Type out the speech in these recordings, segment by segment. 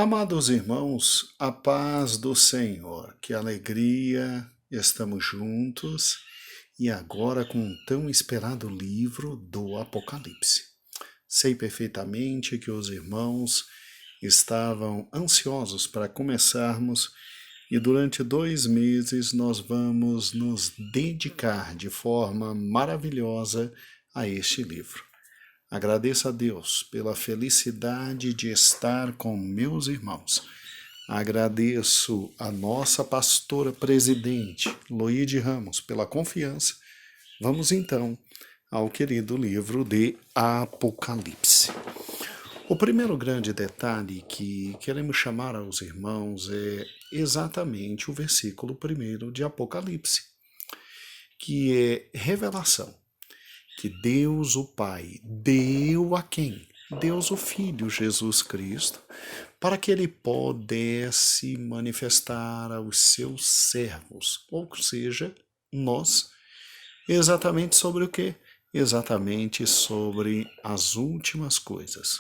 Amados irmãos, a paz do Senhor, que alegria, estamos juntos e agora com o tão esperado livro do Apocalipse. Sei perfeitamente que os irmãos estavam ansiosos para começarmos e durante 2 meses nós vamos nos dedicar de forma maravilhosa a este livro. Agradeço a Deus pela felicidade de estar com meus irmãos. Agradeço a nossa pastora presidente, Loide Ramos, pela confiança. Vamos então ao querido livro de Apocalipse. O primeiro grande detalhe que queremos chamar aos irmãos é exatamente o versículo 1 de Apocalipse, que é revelação que Deus o Pai deu a quem? Deus o Filho, Jesus Cristo, para que ele pudesse manifestar aos seus servos, ou seja, nós, exatamente sobre o quê? Exatamente sobre as últimas coisas.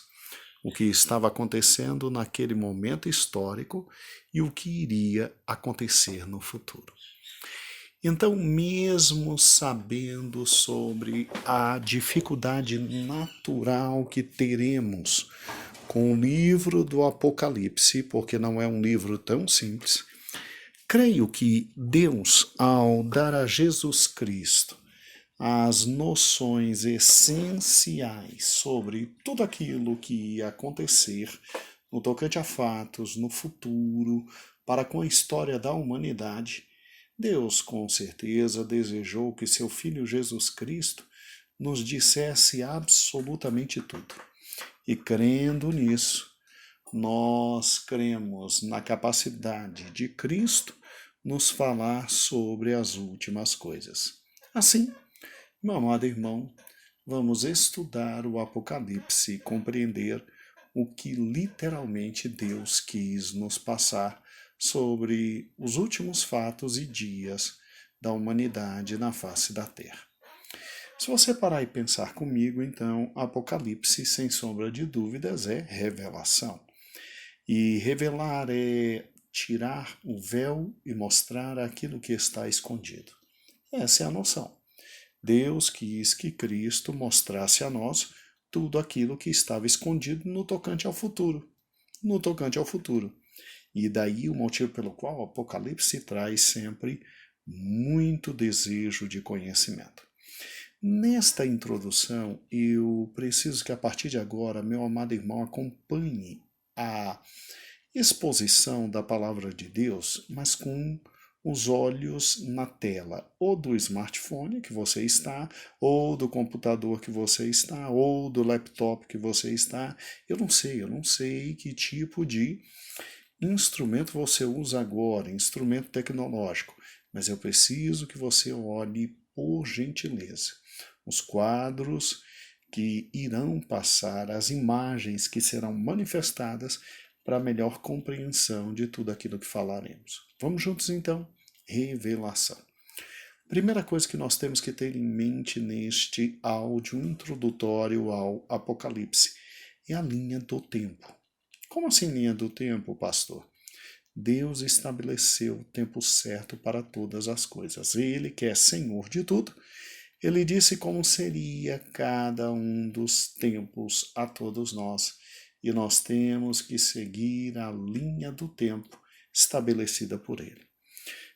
O que estava acontecendo naquele momento histórico e o que iria acontecer no futuro. Então, mesmo sabendo sobre a dificuldade natural que teremos com o livro do Apocalipse, porque não é um livro tão simples, creio que Deus, ao dar a Jesus Cristo as noções essenciais sobre tudo aquilo que ia acontecer no tocante a fatos, no futuro, para com a história da humanidade, Deus, com certeza, desejou que seu Filho Jesus Cristo nos dissesse absolutamente tudo. E crendo nisso, nós cremos na capacidade de Cristo nos falar sobre as últimas coisas. Assim, meu amado irmão, vamos estudar o Apocalipse e compreender o que literalmente Deus quis nos passar sobre os últimos fatos e dias da humanidade na face da Terra. Se você parar e pensar comigo, então, Apocalipse, sem sombra de dúvidas, é revelação. E revelar é tirar o véu e mostrar aquilo que está escondido. Essa é a noção. Deus quis que Cristo mostrasse a nós tudo aquilo que estava escondido no tocante ao futuro. No tocante ao futuro. E daí o motivo pelo qual o Apocalipse traz sempre muito desejo de conhecimento. Nesta introdução, eu preciso que a partir de agora, meu amado irmão, acompanhe a exposição da palavra de Deus, mas com os olhos na tela, ou do smartphone que você está, ou do computador que você está, ou do laptop que você está. Eu não sei que tipo de instrumento você usa agora, instrumento tecnológico, mas eu preciso que você olhe, por gentileza, os quadros que irão passar, as imagens que serão manifestadas para melhor compreensão de tudo aquilo que falaremos. Vamos juntos então? Revelação. Primeira coisa que nós temos que ter em mente neste áudio introdutório ao Apocalipse é a linha do tempo. Como assim linha do tempo, pastor? Deus estabeleceu o tempo certo para todas as coisas. Ele, que é Senhor de tudo, ele disse como seria cada um dos tempos a todos nós. E nós temos que seguir a linha do tempo estabelecida por ele.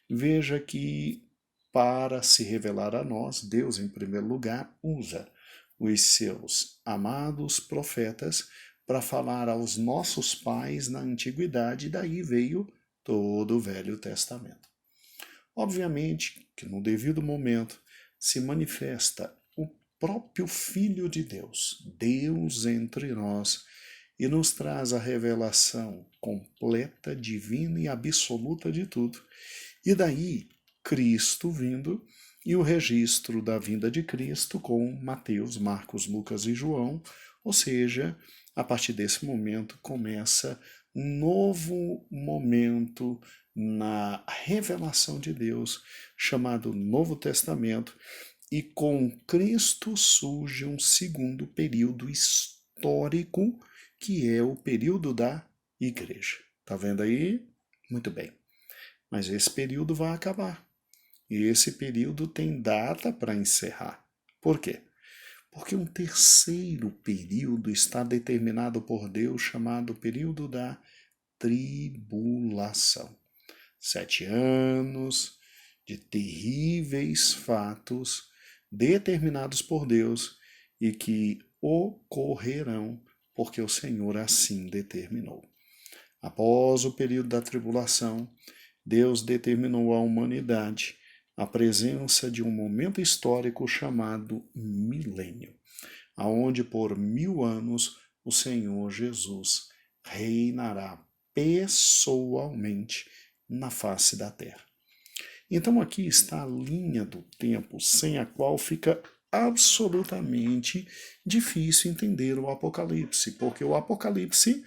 Veja que, para se revelar a nós, Deus, em primeiro lugar, usa os seus amados profetas para falar aos nossos pais na antiguidade, e daí veio todo o Velho Testamento. Obviamente que no devido momento se manifesta o próprio Filho de Deus, Deus entre nós, e nos traz a revelação completa, divina e absoluta de tudo. E daí, Cristo vindo e o registro da vinda de Cristo com Mateus, Marcos, Lucas e João, ou seja, a partir desse momento começa um novo momento na revelação de Deus, chamado Novo Testamento, e com Cristo surge um segundo período histórico, que é o período da igreja. Tá vendo aí? Muito bem. Mas esse período vai acabar. E esse período tem data para encerrar. Por quê? Porque um terceiro período está determinado por Deus, chamado período da tribulação. 7 anos de terríveis fatos determinados por Deus e que ocorrerão porque o Senhor assim determinou. Após o período da tribulação, Deus determinou à humanidade a presença de um momento histórico chamado milênio, aonde por 1000 anos o Senhor Jesus reinará pessoalmente na face da terra. Então aqui está a linha do tempo sem a qual fica absolutamente difícil entender o Apocalipse, porque o Apocalipse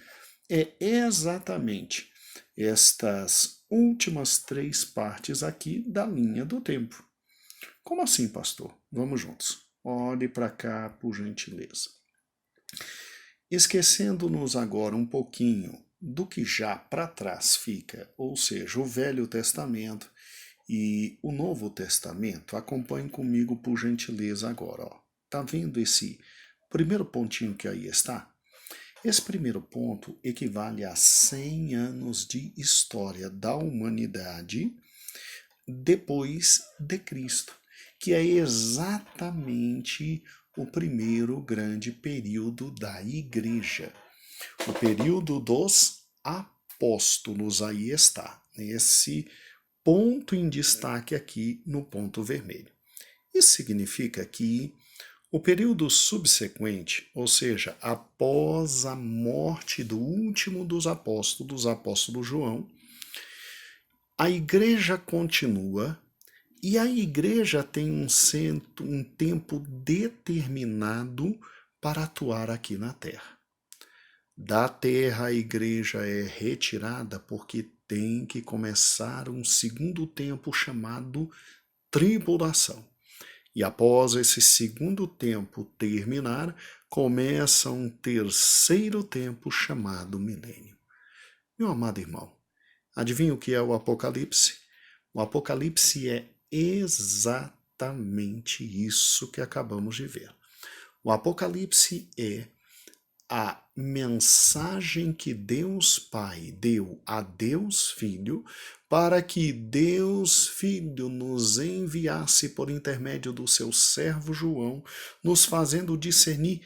é exatamente estas últimas 3 partes aqui da linha do tempo. Como assim, pastor? Vamos juntos. Olhe para cá, por gentileza. Esquecendo-nos agora um pouquinho do que já para trás fica, ou seja, o Velho Testamento e o Novo Testamento, acompanhe comigo, por gentileza, agora. Ó. Tá vendo esse primeiro pontinho que aí está? Esse primeiro ponto equivale a 100 anos de história da humanidade depois de Cristo, que é exatamente o primeiro grande período da igreja. O período dos apóstolos aí está, nesse ponto em destaque aqui no ponto vermelho. Isso significa que o período subsequente, ou seja, após a morte do último dos apóstolos, apóstolo João, a igreja continua e a igreja tem um tempo determinado para atuar aqui na terra. Da terra a igreja é retirada porque tem que começar um segundo tempo chamado tribulação. E após esse segundo tempo terminar, começa um terceiro tempo chamado milênio. Meu amado irmão, adivinha o que é o Apocalipse? O Apocalipse é exatamente isso que acabamos de ver. O Apocalipse é a mensagem que Deus Pai deu a Deus Filho para que Deus Filho nos enviasse por intermédio do seu servo João, nos fazendo discernir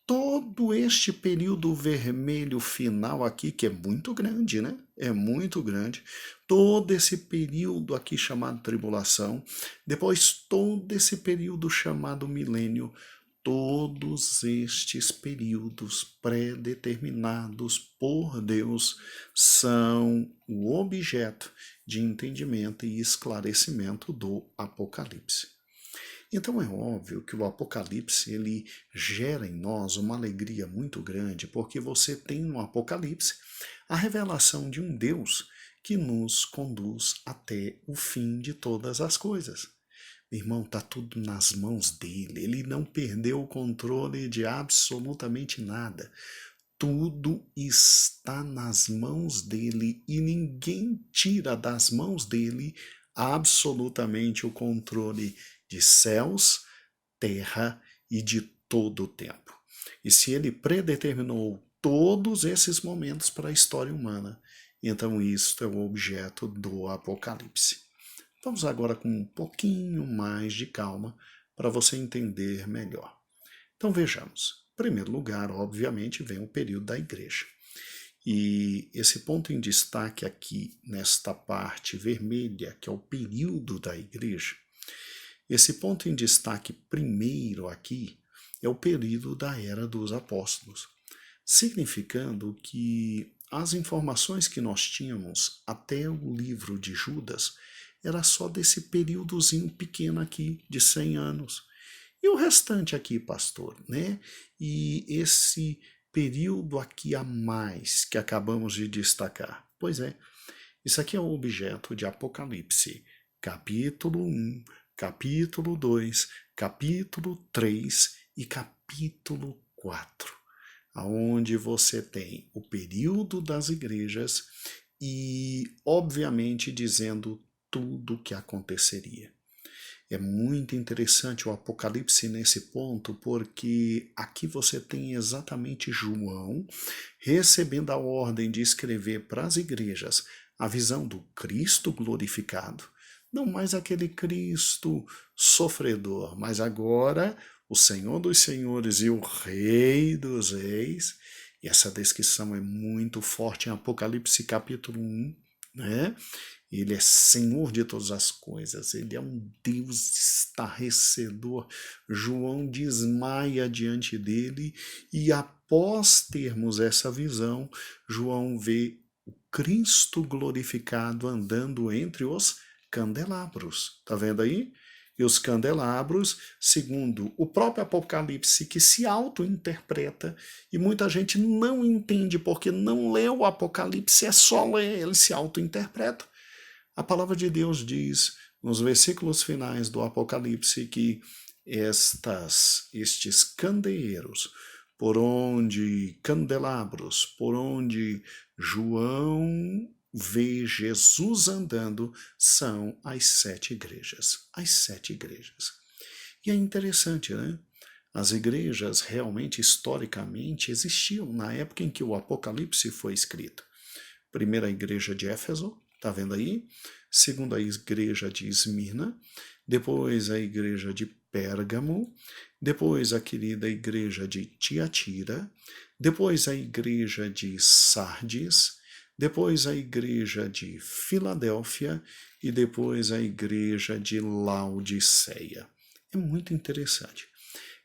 todo este período vermelho final aqui, que é muito grande, né? É muito grande. Todo esse período aqui chamado tribulação, depois todo esse período chamado milênio, todos estes períodos pré-determinados por Deus são o objeto de entendimento e esclarecimento do Apocalipse. Então é óbvio que o Apocalipse ele gera em nós uma alegria muito grande, porque você tem no Apocalipse a revelação de um Deus que nos conduz até o fim de todas as coisas. Irmão, está tudo nas mãos dele. Ele não perdeu o controle de absolutamente nada. Tudo está nas mãos dele e ninguém tira das mãos dele absolutamente o controle de céus, terra e de todo o tempo. E se ele predeterminou todos esses momentos para a história humana, então isto é o objeto do Apocalipse. Vamos agora com um pouquinho mais de calma para você entender melhor. Então vejamos. Em primeiro lugar, obviamente, vem o período da igreja. E esse ponto em destaque aqui, nesta parte vermelha, que é o período da igreja, esse ponto em destaque primeiro aqui é o período da era dos apóstolos, significando que as informações que nós tínhamos até o livro de Judas era só desse períodozinho pequeno aqui, de 100 anos. E o restante aqui, pastor, né? E esse período aqui a mais que acabamos de destacar. Pois é, isso aqui é o objeto de Apocalipse, capítulo 1, capítulo 2, capítulo 3 e capítulo 4. onde você tem o período das igrejas e, obviamente, dizendo tudo o que aconteceria. É muito interessante o Apocalipse nesse ponto, porque aqui você tem exatamente João recebendo a ordem de escrever para as igrejas a visão do Cristo glorificado. Não mais aquele Cristo sofredor, mas agora o Senhor dos Senhores e o Rei dos Reis. E essa descrição é muito forte em Apocalipse capítulo 1, né? Ele é Senhor de todas as coisas, ele é um Deus estarrecedor. João desmaia diante dele e após termos essa visão, João vê o Cristo glorificado andando entre os candelabros. Tá vendo aí? E os candelabros, segundo o próprio Apocalipse, que se auto-interpreta, e muita gente não entende porque não lê o Apocalipse, é só ler, ele se auto-interpreta. A palavra de Deus diz, nos versículos finais do Apocalipse, que estes candeeiros, candelabros, por onde João vê Jesus andando, são as 7 igrejas. As 7 igrejas. E é interessante, né? As igrejas realmente, historicamente, existiam na época em que o Apocalipse foi escrito. Primeira igreja de Éfeso, tá vendo aí? Segunda igreja de Esmirna, depois a igreja de Pérgamo, depois a querida igreja de Tiatira, depois a igreja de Sardes, depois a igreja de Filadélfia e depois a igreja de Laodiceia. É muito interessante.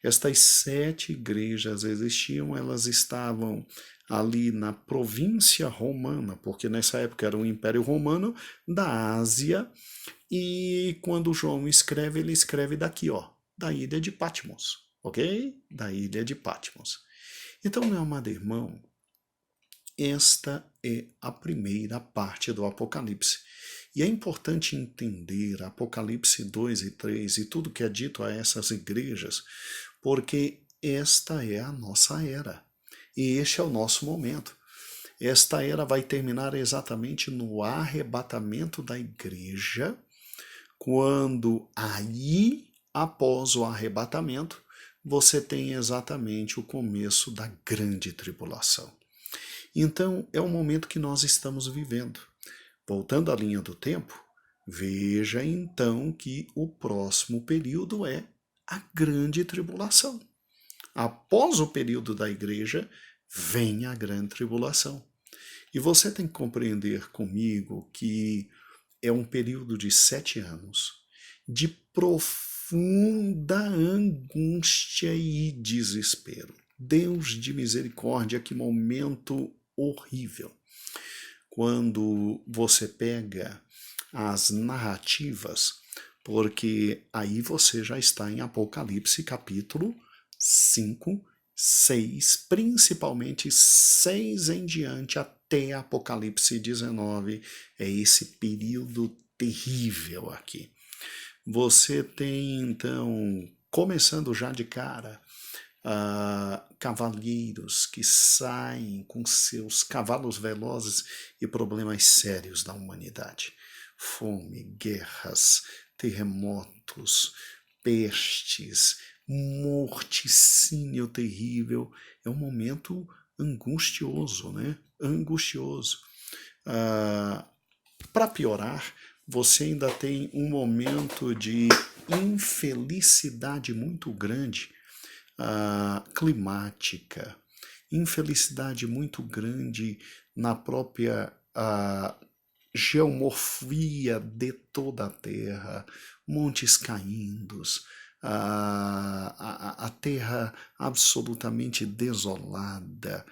Estas 7 igrejas existiam, elas estavam ali na província romana, porque nessa época era o Império Romano da Ásia, e quando João escreve, ele escreve daqui, ó, da ilha de Patmos, ok? Da ilha de Patmos. Então, meu amado irmão, esta é a primeira parte do Apocalipse. E é importante entender Apocalipse 2 e 3 e tudo que é dito a essas igrejas, porque esta é a nossa era. E este é o nosso momento. Esta era vai terminar exatamente no arrebatamento da igreja, quando aí, após o arrebatamento, você tem exatamente o começo da grande tribulação. Então, é o momento que nós estamos vivendo. Voltando à linha do tempo, veja então que o próximo período é a grande tribulação. Após o período da igreja, vem a grande tribulação. E você tem que compreender comigo que é um período de 7 anos de profunda angústia e desespero. Deus de misericórdia, que momento horrível. Quando você pega as narrativas, porque aí você já está em Apocalipse capítulo 5, 6, principalmente 6 em diante até Apocalipse 19, é esse período terrível aqui. Você tem então, começando já de cara, cavalheiros que saem com seus cavalos velozes e problemas sérios da humanidade. Fome, guerras, terremotos, pestes, morticínio terrível. É um momento angustioso, né? Angustioso. Para piorar, você ainda tem um momento de infelicidade muito grande, climática, infelicidade muito grande na própria geomorfia de toda a Terra, montes caindo, a terra absolutamente desolada,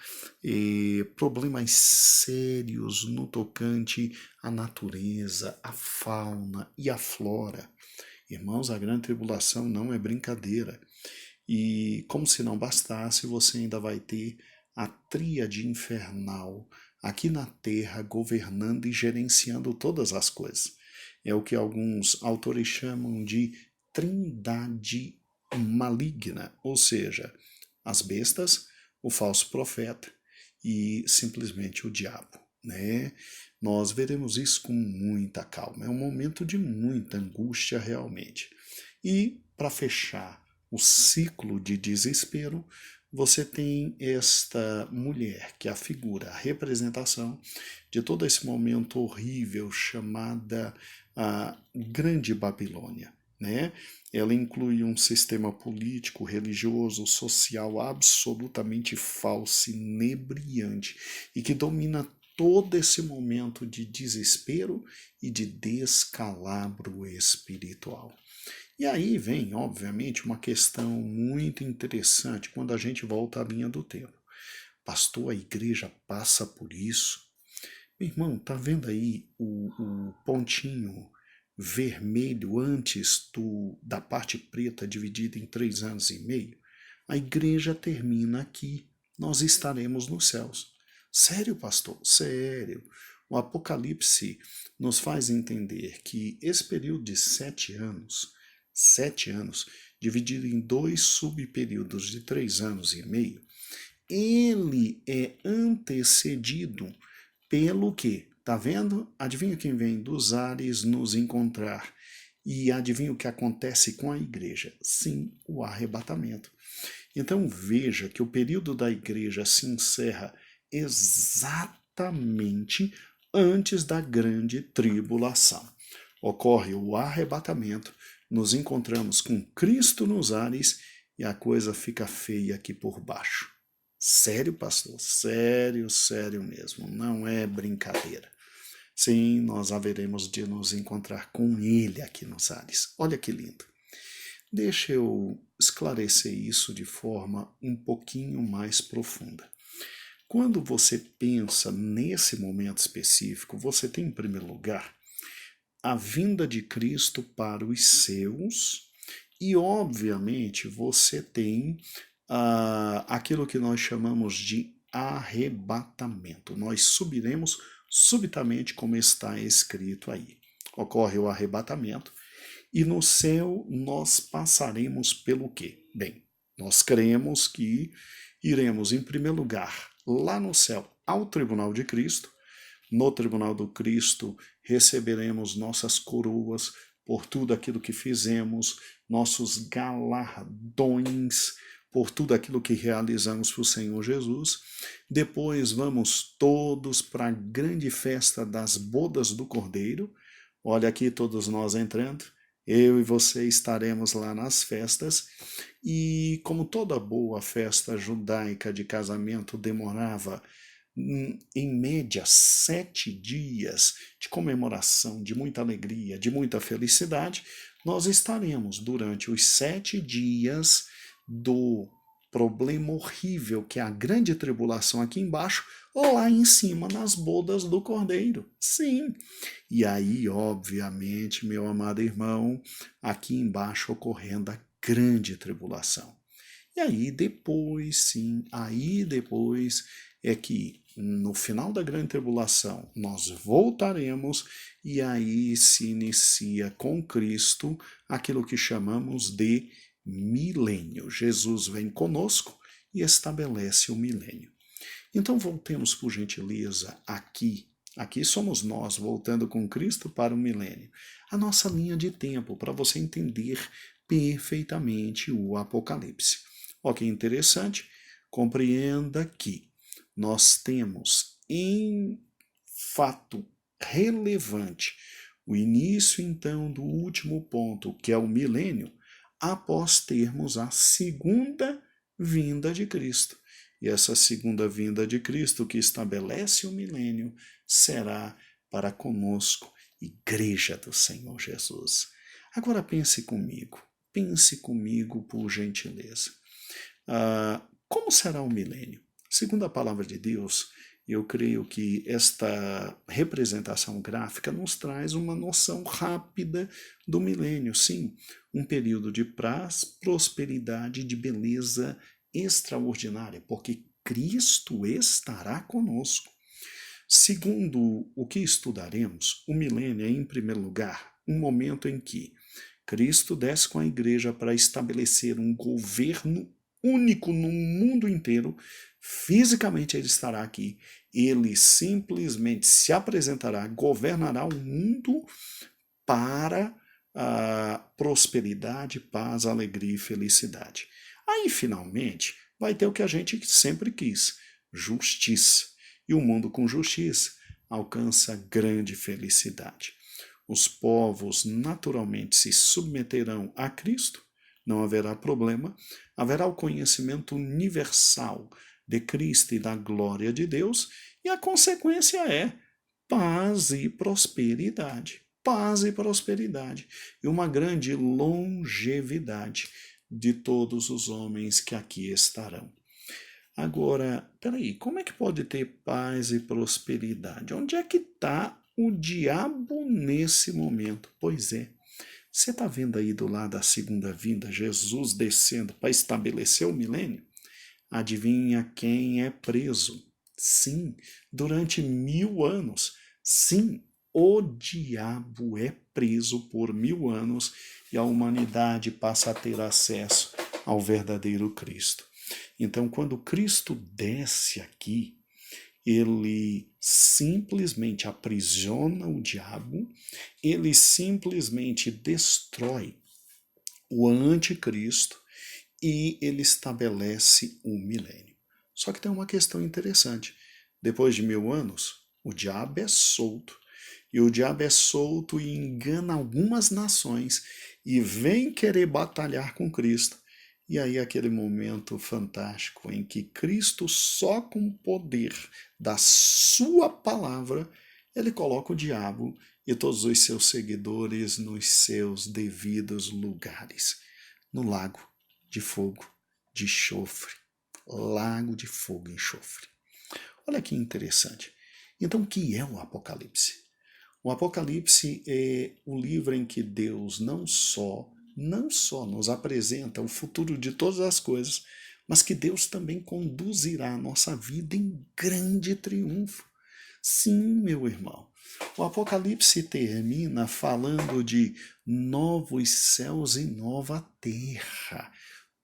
problemas sérios no tocante à natureza, à fauna e à flora. Irmãos, a grande tribulação não é brincadeira. E como se não bastasse, você ainda vai ter a tríade infernal aqui na Terra governando e gerenciando todas as coisas. É o que alguns autores chamam de trindade maligna, ou seja, as bestas, o falso profeta e simplesmente o diabo, né? Nós veremos isso com muita calma. É um momento de muita angústia realmente. E para fechar o ciclo de desespero, você tem esta mulher que é a figura, a representação de todo esse momento horrível chamada a Grande Babilônia, né? Ela inclui um sistema político, religioso, social absolutamente falso, inebriante e que domina todo esse momento de desespero e de descalabro espiritual. E aí vem, obviamente, uma questão muito interessante quando a gente volta à linha do tempo. Pastor, a igreja passa por isso? Meu irmão, tá vendo aí o pontinho vermelho antes da parte preta dividida em 3 anos e meio? A igreja termina aqui. Nós estaremos nos céus. Sério, pastor? Sério. O Apocalipse nos faz entender que esse período de 7 anos, dividido em 2 subperíodos de 3 anos e meio, ele é antecedido pelo que? Tá vendo? Adivinha quem vem dos ares nos encontrar? E adivinha o que acontece com a igreja? Sim, o arrebatamento. Então veja que o período da igreja se encerra exatamente antes da grande tribulação. Ocorre o arrebatamento, nos encontramos com Cristo nos ares e a coisa fica feia aqui por baixo. Sério, pastor? Sério, sério mesmo. Não é brincadeira. Sim, nós haveremos de nos encontrar com Ele aqui nos ares. Olha que lindo. Deixa eu esclarecer isso de forma um pouquinho mais profunda. Quando você pensa nesse momento específico, você tem em primeiro lugar a vinda de Cristo para os seus e, obviamente, você tem aquilo que nós chamamos de arrebatamento. Nós subiremos subitamente, como está escrito aí. Ocorre o arrebatamento e no céu nós passaremos pelo quê? Bem, nós cremos que iremos, em primeiro lugar, lá no céu, ao tribunal de Cristo. No tribunal do Cristo receberemos nossas coroas por tudo aquilo que fizemos, nossos galardões por tudo aquilo que realizamos para o Senhor Jesus. Depois vamos todos para a grande festa das bodas do Cordeiro. Olha aqui todos nós entrando. Eu e você estaremos lá nas festas e, como toda boa festa judaica de casamento demorava em média 7 dias de comemoração, de muita alegria, de muita felicidade, nós estaremos durante os 7 dias do problema horrível que é a grande tribulação aqui embaixo, lá em cima nas bodas do Cordeiro. Sim. E aí, obviamente, meu amado irmão, aqui embaixo ocorrendo a grande tribulação. E aí depois, sim, aí depois é que no final da grande tribulação nós voltaremos e aí se inicia com Cristo aquilo que chamamos de milênio. Jesus vem conosco e estabelece o milênio. Então voltemos por gentileza aqui. Aqui somos nós voltando com Cristo para o milênio. A nossa linha de tempo para você entender perfeitamente o Apocalipse. Ó, que interessante, compreenda que nós temos em fato relevante o início então do último ponto, que é o milênio, após termos a segunda vinda de Cristo. E essa segunda vinda de Cristo, que estabelece o milênio, será para conosco, Igreja do Senhor Jesus. Agora pense comigo por gentileza. Como será o milênio? Segundo a palavra de Deus, eu creio que esta representação gráfica nos traz uma noção rápida do milênio. Sim, um período de paz, prosperidade, de beleza extraordinária, porque Cristo estará conosco. Segundo o que estudaremos, o milênio é, em primeiro lugar, um momento em que Cristo desce com a igreja para estabelecer um governo único no mundo inteiro. Fisicamente ele estará aqui. Ele simplesmente se apresentará, governará o mundo para a prosperidade, paz, alegria e felicidade. Aí, finalmente, vai ter o que a gente sempre quis: justiça. E o mundo com justiça alcança grande felicidade. Os povos naturalmente se submeterão a Cristo, não haverá problema, haverá o conhecimento universal de Cristo e da glória de Deus, e a consequência é paz e prosperidade. Paz e prosperidade. E uma grande longevidade de todos os homens que aqui estarão. Agora, peraí, como é que pode ter paz e prosperidade? Onde é que está o diabo nesse momento? Pois é, você está vendo aí do lado da segunda vinda, Jesus descendo para estabelecer o milênio? Adivinha quem é preso? Sim, durante 1000 anos. Sim, o diabo é preso por 1000 anos e a humanidade passa a ter acesso ao verdadeiro Cristo. Então, quando Cristo desce aqui, ele simplesmente aprisiona o diabo, ele simplesmente destrói o anticristo e ele estabelece um milênio. Só que tem uma questão interessante. Depois de 1000 anos, o diabo é solto. E o diabo é solto e engana algumas nações e vem querer batalhar com Cristo. E aí aquele momento fantástico em que Cristo, só com o poder da sua palavra, ele coloca o diabo e todos os seus seguidores nos seus devidos lugares. No lago de fogo, de enxofre. Lago de fogo e enxofre. Olha que interessante. Então, o que é o Apocalipse? O Apocalipse é o livro em que Deus não só nos apresenta o futuro de todas as coisas, mas que Deus também conduzirá a nossa vida em grande triunfo. Sim, meu irmão. O Apocalipse termina falando de novos céus e nova terra.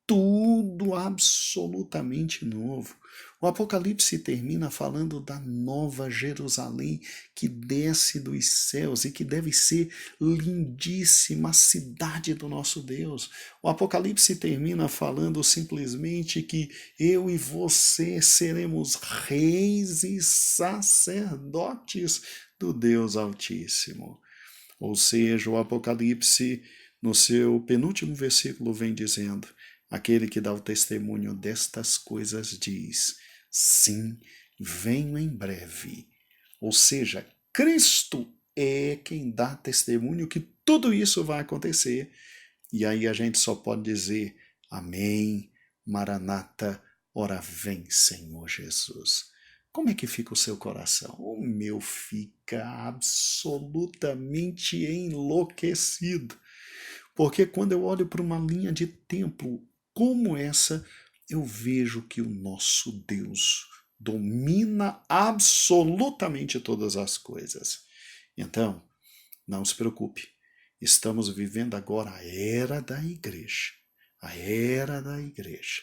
Tudo absolutamente novo. O Apocalipse termina falando da nova Jerusalém que desce dos céus e que deve ser lindíssima, a cidade do nosso Deus. O Apocalipse termina falando simplesmente que eu e você seremos reis e sacerdotes do Deus Altíssimo. Ou seja, o Apocalipse, no seu penúltimo versículo, vem dizendo: aquele que dá o testemunho destas coisas diz: sim, venho em breve. Ou seja, Cristo é quem dá testemunho que tudo isso vai acontecer. E aí a gente só pode dizer: amém, Maranata, ora vem, Senhor Jesus. Como é que fica o seu coração? O meu fica absolutamente enlouquecido. Porque quando eu olho para uma linha de tempo como essa, eu vejo que o nosso Deus domina absolutamente todas as coisas. Então, não se preocupe. Estamos vivendo agora a era da igreja. A era da igreja.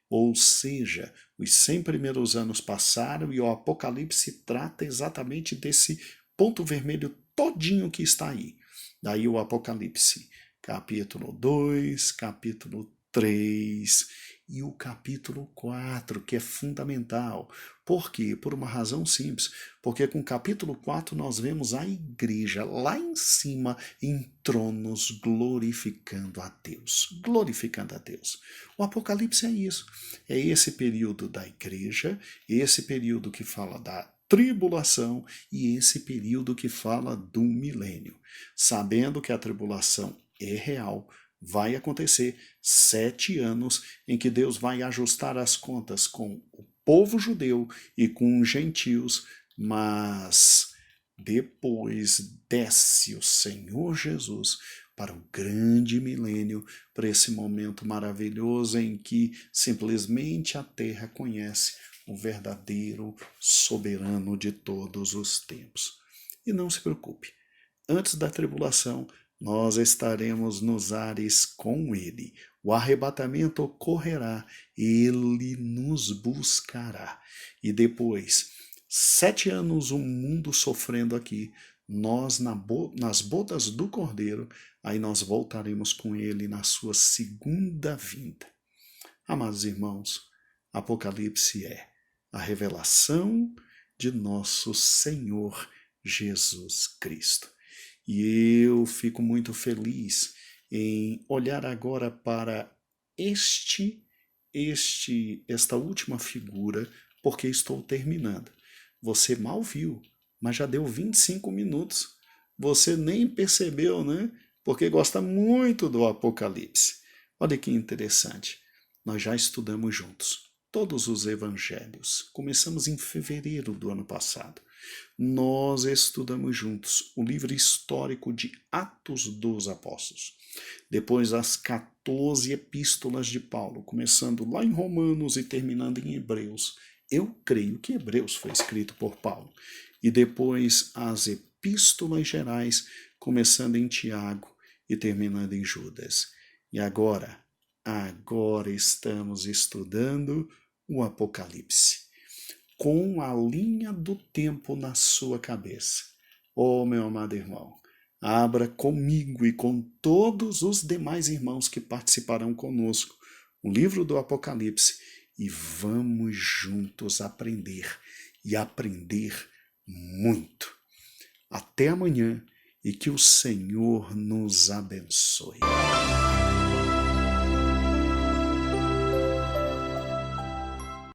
Ou seja, os 100 primeiros anos passaram e o Apocalipse trata exatamente desse ponto vermelho todinho que está aí. Daí o Apocalipse, capítulo 2, capítulo 3 e o capítulo 4, que é fundamental. Por quê? Por uma razão simples. Porque com o capítulo 4 nós vemos a igreja lá em cima, em tronos, glorificando a Deus. Glorificando a Deus. O Apocalipse é isso. É esse período da igreja, esse período que fala da tribulação e esse período que fala do milênio. Sabendo que a tribulação é real, vai acontecer 7 anos em que Deus vai ajustar as contas com o povo judeu e com os gentios, mas depois desce o Senhor Jesus para o grande milênio, para esse momento maravilhoso em que simplesmente a terra conhece o verdadeiro soberano de todos os tempos. E não se preocupe, antes da tribulação, nós estaremos nos ares com ele. O arrebatamento ocorrerá, ele nos buscará. E depois, 7 anos o mundo sofrendo aqui, nós nas bodas do Cordeiro, aí nós voltaremos com ele na sua segunda vinda. Amados irmãos, Apocalipse é a revelação de nosso Senhor Jesus Cristo. E eu fico muito feliz em olhar agora para esta última figura, porque estou terminando. Você mal viu, mas já deu 25 minutos. Você nem percebeu, né? Porque gosta muito do Apocalipse. Olha que interessante. Nós já estudamos juntos todos os evangelhos. Começamos em fevereiro do ano passado. Nós estudamos juntos o livro histórico de Atos dos Apóstolos. Depois as 14 epístolas de Paulo, começando lá em Romanos e terminando em Hebreus. Eu creio que Hebreus foi escrito por Paulo. E depois as epístolas gerais, começando em Tiago e terminando em Judas. E agora estamos estudando o Apocalipse, com a linha do tempo na sua cabeça. Oh, meu amado irmão, abra comigo e com todos os demais irmãos que participarão conosco o livro do Apocalipse e vamos juntos aprender e aprender muito. Até amanhã e que o Senhor nos abençoe.